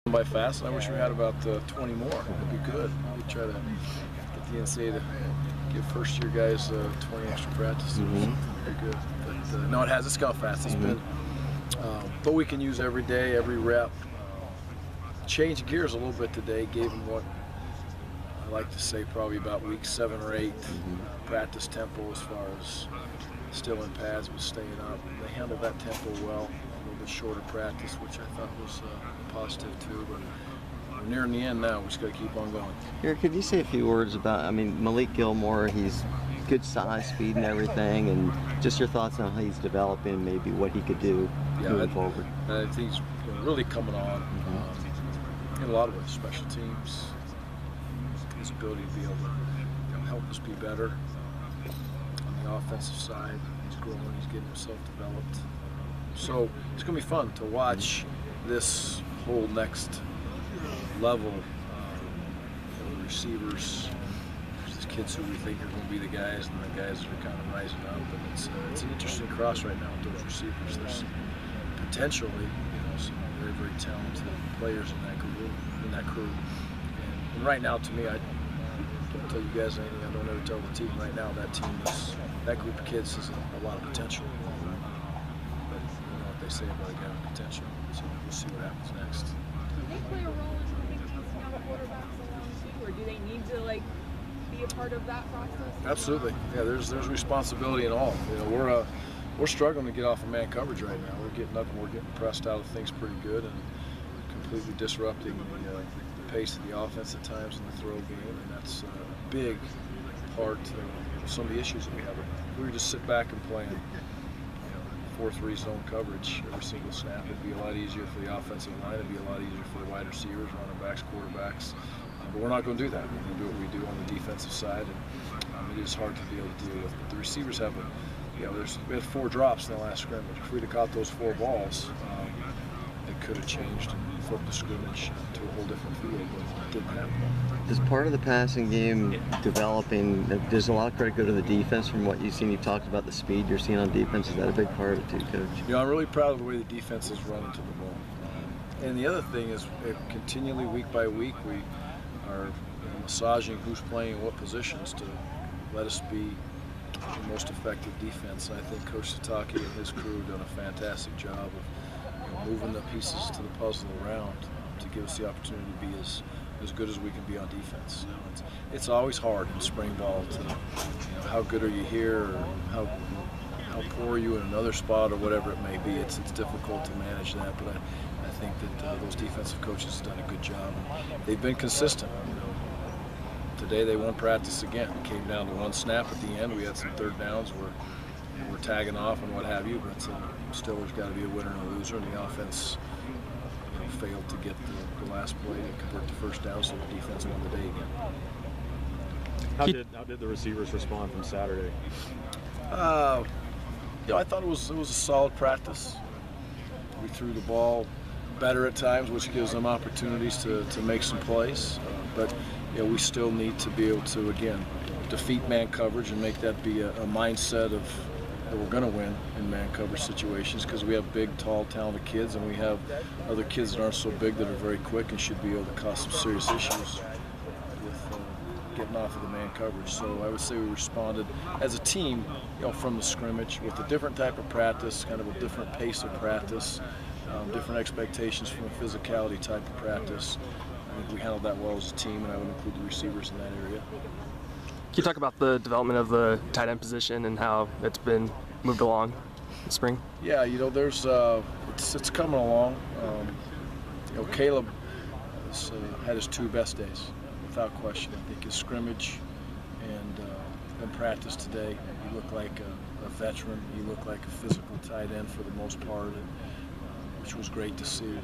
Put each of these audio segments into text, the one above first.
By fast, and I wish we had about 20 more. It'd be good. We try to get the NCAA to give first-year guys 20 extra practices. Very good. But no, it has. It's gone fast. It's been, but we can use every day, every rep. Change gears a little bit today. Gave them what I like to say, probably about week 7 or 8 practice tempo as far as still in pads but staying up. They handled that tempo well. A little bit shorter practice, which I thought was positive too, but we're nearing the end now. We just got to keep on going. Here, could you say a few words about, I mean, Malik Gilmore, he's good size, speed and everything, and just your thoughts on how he's developing, maybe what he could do moving forward. I think he's really coming on in a lot of ways, special teams, his ability to be able to help us be better on the offensive side. He's growing, he's getting himself developed. So it's going to be fun to watch this whole next level of receivers. There's kids who we think are going to be the guys, and the guys that are kind of rising up. And it's an interesting cross right now with those receivers. There's potentially, some very, very talented players in that crew. And right now, to me, I don't tell you guys anything I don't ever tell the team. Right now, that group of kids has a lot of potential. They say about a guy with potential, so we'll see what happens next. Do they play a role in moving pieces now the quarterbacks along too, or do they need to be a part of that process? Absolutely, yeah. There's responsibility in all. We're struggling to get off of man coverage right now. We're getting up and we're getting pressed out of things pretty good and completely disrupting the pace of the offense at times in the throw game, and that's a big part of some of the issues that we have. If we were just sit back and playing 4-3 zone coverage every single snap, it'd be a lot easier for the offensive line. It'd be a lot easier for the wide receivers, running backs, quarterbacks. But we're not going to do that. We're going to do what we do on the defensive side, and it is hard to be able to deal with. But the receivers have we had 4 drops in the last scrimmage. If we'd have caught those 4 balls, it could have changed and flipped the scrimmage to a whole different field, but it didn't happen. As part of the passing game developing, there's a lot of credit go to the defense from what you've seen. You've talked about the speed you're seeing on defense. Is that a big part of it too, Coach? I'm really proud of the way the defense is running to the ball. And the other thing is, continually, week by week, we are massaging who's playing what positions to let us be the most effective defense. And I think Coach Satake and his crew have done a fantastic job of moving the pieces to the puzzle around to give us the opportunity to be as good as we can be on defense. It's always hard in spring ball to, how good are you here, or how poor are you in another spot, or whatever it may be. It's difficult to manage that, but I think that those defensive coaches have done a good job. They've been consistent. Today they won practice again. It came down to 1 snap at the end. We had some third downs where we're tagging off and what have you, but still there's got to be a winner and a loser, and the offense failed to get the last play to convert the first down, so the defense won the day again. How did the receivers respond from Saturday? I thought it was a solid practice. We threw the ball better at times, which gives them opportunities to make some plays. But we still need to be able to, again, defeat man coverage and make that be a mindset of that we're going to win in man coverage situations, because we have big, tall, talented kids, and we have other kids that aren't so big that are very quick and should be able to cause some serious issues with getting off of the man coverage. So I would say we responded as a team, from the scrimmage with a different type of practice, kind of a different pace of practice, different expectations from a physicality type of practice. I think we handled that well as a team, and I would include the receivers in that area. Can you talk about the development of the tight end position and how it's been moved along in spring? Yeah, there's it's coming along. Caleb has had his 2 best days, without question. I think his scrimmage and practice today, he looked like a veteran. He looked like a physical tight end for the most part, which was great to see.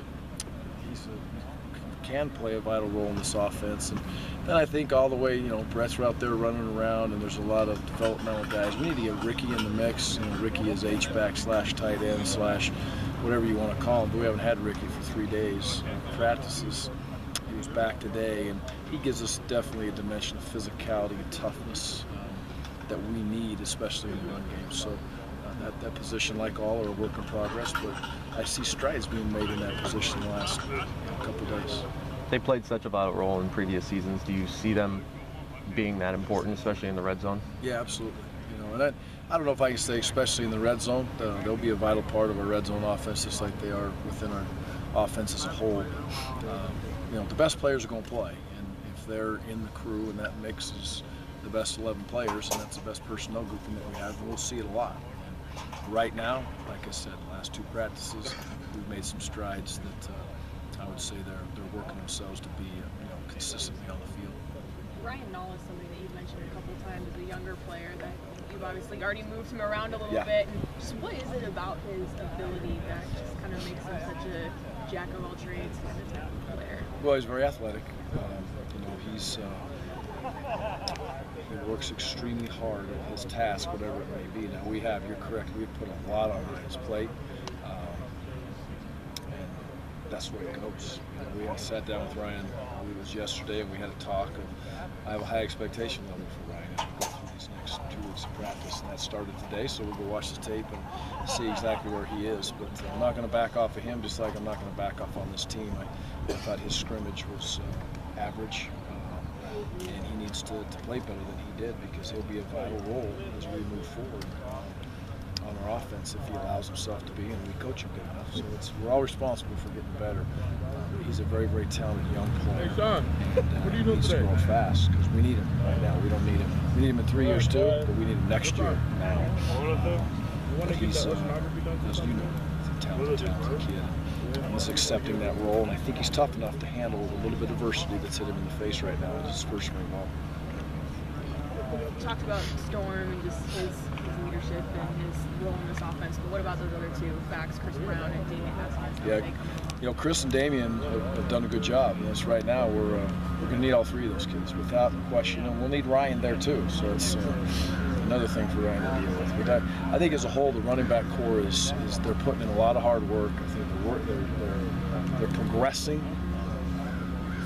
He can play a vital role in this offense. And then I think all the way, Brett's out there running around, and there's a lot of developmental guys. We need to get Ricky in the mix. Ricky is H-back / tight end / whatever you want to call him. But we haven't had Ricky for 3 days. Practices, he was back today, and he gives us definitely a dimension of physicality and toughness that we need, especially in the run game. So That position, like all, are a work in progress, but I see strides being made in that position the last couple of days. They played such a vital role in previous seasons. Do you see them being that important, especially in the red zone? Yeah, absolutely. And I don't know if I can say especially in the red zone. They'll be a vital part of our red zone offense, just like they are within our offense as a whole. The best players are going to play, and if they're in the crew and that mix is the best 11 players, and that's the best personnel grouping that we have, and we'll see it a lot. And right now, like I said, the last 2 practices, we've made some strides that I would say they're working themselves to be consistently on the field. Ryan Nall is somebody that you've mentioned a couple times as a younger player that you've obviously already moved him around a little bit. And just what is it about his ability that just kind of makes him such a jack of all trades kind of type of player? Well, he's very athletic. He works extremely hard at his task, whatever it may be. Now you're correct, we've put a lot on his plate. And that's where it goes. We sat down with Ryan, it was yesterday, and we had a talk. I have a high expectation level for Ryan as we go through these next 2 weeks of practice, and that started today, so we'll go watch the tape and see exactly where he is. But I'm not going to back off of him, just like I'm not going to back off on this team. I thought his scrimmage was average, and he needs to play better than he did, because he'll be a vital role as we move forward on our offense if he allows himself to be, and we coach him good enough. So we're all responsible for getting better. He's a very, very talented young player. Hey, Sean, what are you doing today? He's growing fast, because we need him right now. We don't need him. We need him in 3 years too, but we need him next year now. But he's, as you know, he's a talented kid. He's accepting that role, and I think he's tough enough to handle a little bit of adversity that's hit him in the face right now in his first spring ball. You talked about Storm and just his leadership and his role in this offense, but what about those other two backs, Chris Brown and Damian Haskins? Yeah, Chris and Damian have done a good job. Right now we're going to need all 3 of those kids without question, and we'll need Ryan there too. So it's another thing for Ryan to deal with. But I think as a whole, the running back core is they're putting in a lot of hard work. I think they're progressing.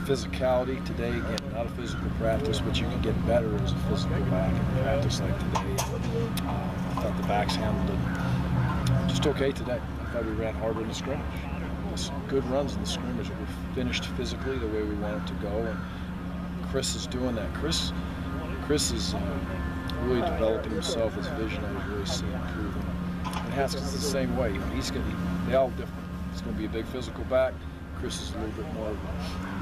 Physicality today, again, not a physical practice, but you can get better as a physical back in practice like today. I thought the backs handled it just okay today. I thought we ran harder in the scrimmage. Some good runs in the scrimmage. We finished physically the way we wanted to go, and Chris is doing that. Chris is really developing himself. His vision, I was really seeing improving. And Haskins is the same way. They all different. He's going to be a big physical back. Chris is a little bit more of a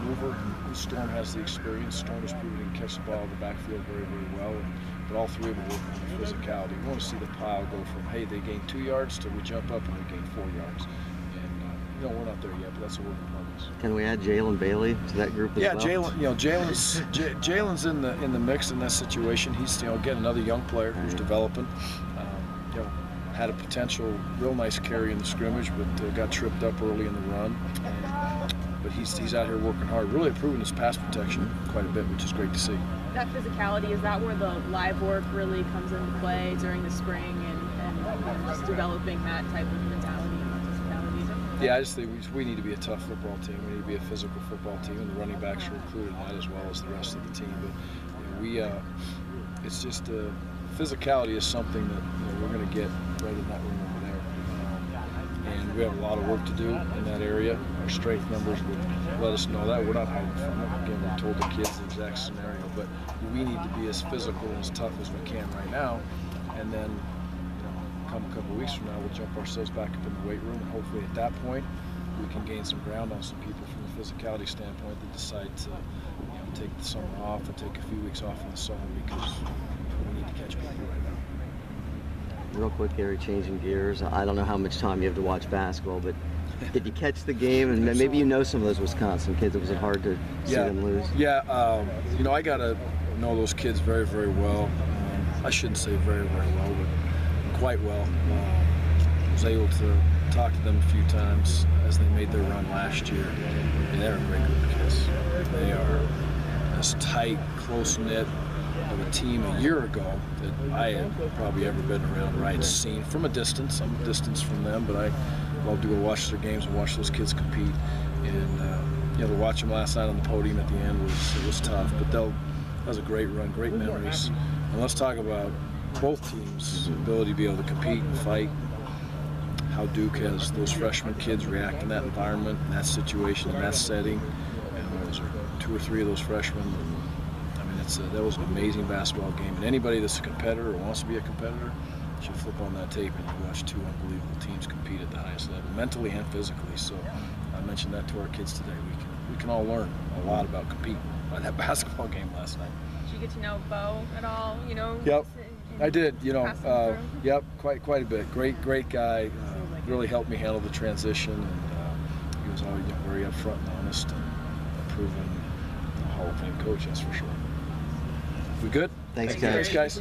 mover. Storm has the experience. Storm has proven he can catch the ball in the backfield very, very well. But all 3 of them work on the physicality. We want to see the pile go from, hey, they gain 2 yards to we jump up and we gain 4 yards. And we're not there yet, but that's a work in progress. Can we add Jalen Bailey to that group as well? Yeah, Jalen's in the mix in that situation. He's again another young player who's developing. Had a potential real nice carry in the scrimmage, but got tripped up early in the run. But he's out here working hard, really improving his pass protection quite a bit, which is great to see. That physicality, is that where the live work really comes into play during the spring and just developing that type of mentality and physicality? Yeah, I just think we need to be a tough football team. We need to be a physical football team, and the running backs are included in that as well as the rest of the team. But it's just physicality is something that we're going to get right in that room over there. And we have a lot of work to do in that area. Our strength numbers would let us know that. We're not hiding from it. Again, we told the kids the exact scenario, but we need to be as physical and as tough as we can right now. And then, come a couple of weeks from now, we'll jump ourselves back up in the weight room, and hopefully at that point, we can gain some ground on some people from a physicality standpoint that decide to take the summer off or take a few weeks off in the summer because we need to catch people right now. Real quick, Gary, changing gears. I don't know how much time you have to watch basketball, but did you catch the game? And maybe some of those Wisconsin kids. Was it hard to see them lose? Yeah, I got to know those kids very, very well. I shouldn't say very, very well, but quite well. I was able to talk to them a few times as they made their run last year, and they're a great group of kids. They are as tight, close-knit of a team a year ago that I had probably ever been around or I had seen from a distance. I'm a distance from them, but I love to go watch their games and watch those kids compete. And to watch them last night on the podium at the end was tough, but that was a great run, great memories. And let's talk about both teams' ability to be able to compete and fight. How Duke has those freshman kids react in that environment, in that situation, in that setting. And those are 2 or 3 of those freshmen. And, I mean, that was an amazing basketball game. And anybody that's a competitor or wants to be a competitor should flip on that tape and you watch 2 unbelievable teams compete at the highest level, mentally and physically. So I mentioned that to our kids today. We can all learn a lot about competing by that basketball game last night. Did you get to know Bo at all? You know. Yep, I did. Yep, quite a bit. Great guy. Really helped me handle the transition, and he was always very upfront and honest, and a proven Hall of Fame coach, that's for sure. We good? Thanks, Thanks, guys.